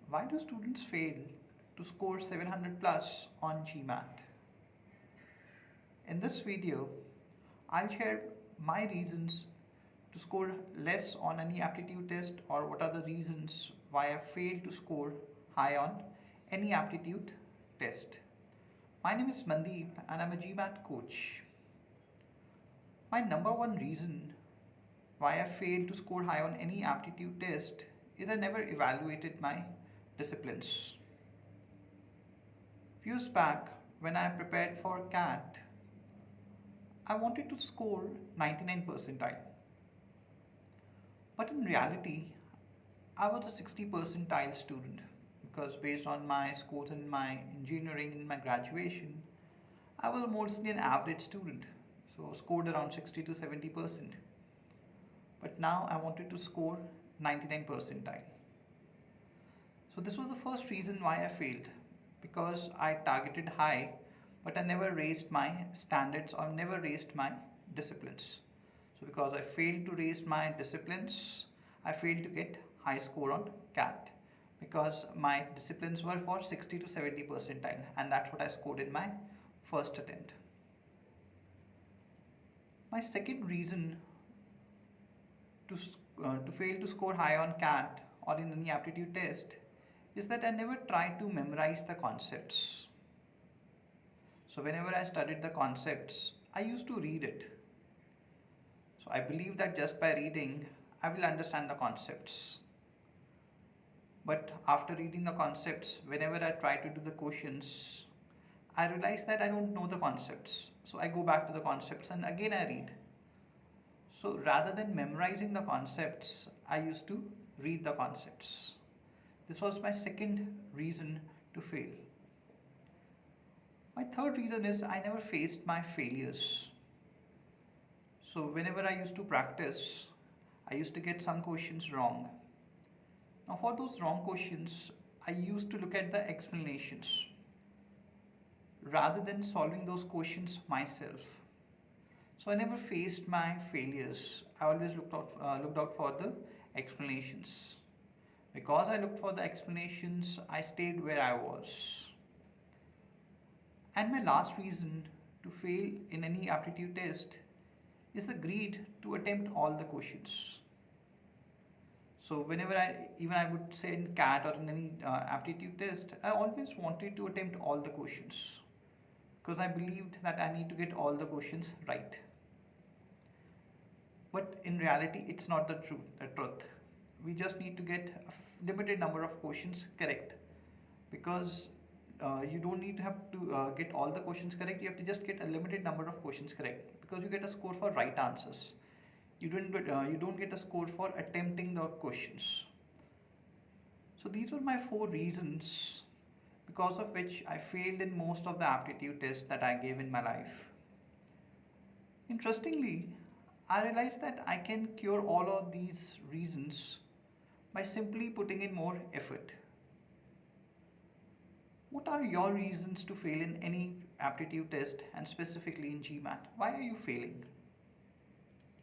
Why do students fail to score 700 plus on GMAT? In this video, I'll share my reasons to score less on any aptitude test, or what are the reasons why I failed to score high on any aptitude test. My name is Mandeep and I'm a GMAT coach. My number one reason why I failed to score high on any aptitude test is I never evaluated my disciplines. Few years back, when I prepared for CAT, I wanted to score 99 percentile. But in reality, I was a 60 percentile student because based on my scores in my engineering in my graduation, I was mostly an average student, so scored around 60 to 70%. But now I wanted to score 99 percentile. So this was the first reason why I failed, because I targeted high but I never raised my standards or never raised my disciplines. So because I failed to raise my disciplines, I failed to get high score on CAT because my disciplines were for 60 to 70 percentile, and that's what I scored in my first attempt. My second reason to fail to score high on CAT or in any aptitude test is that I never tried to memorize the concepts. So whenever I studied the concepts, I used to read it. So I believe that just by reading, I will understand the concepts. But after reading the concepts, whenever I try to do the questions, I realize that I don't know the concepts. So I go back to the concepts and again I read. So rather than memorizing the concepts, I used to read the concepts. This was my second reason to fail. My third reason is I never faced my failures. So whenever I used to practice, I used to get some questions wrong. Now for those wrong questions, I used to look at the explanations rather than solving those questions myself. So I never faced my failures. I always looked out for the explanations. Because I looked for the explanations, I stayed where I was. And my last reason to fail in any aptitude test is the greed to attempt all the questions. So whenever I would say in CAT or in any aptitude test, I always wanted to attempt all the questions because I believed that I need to get all the questions right. But in reality, it's not the truth. We just need to get a limited number of questions correct, because you don't need to have to get all the questions correct. You have to just get a limited number of questions correct, because you get a score for right answers. You don't get a score for attempting the questions. So these were my 4 reasons because of which I failed in most of the aptitude tests that I gave in my life. Interestingly, I realized that I can cure all of these reasons by simply putting in more effort. What are your reasons to fail in any aptitude test, and specifically in GMAT? Why are you failing?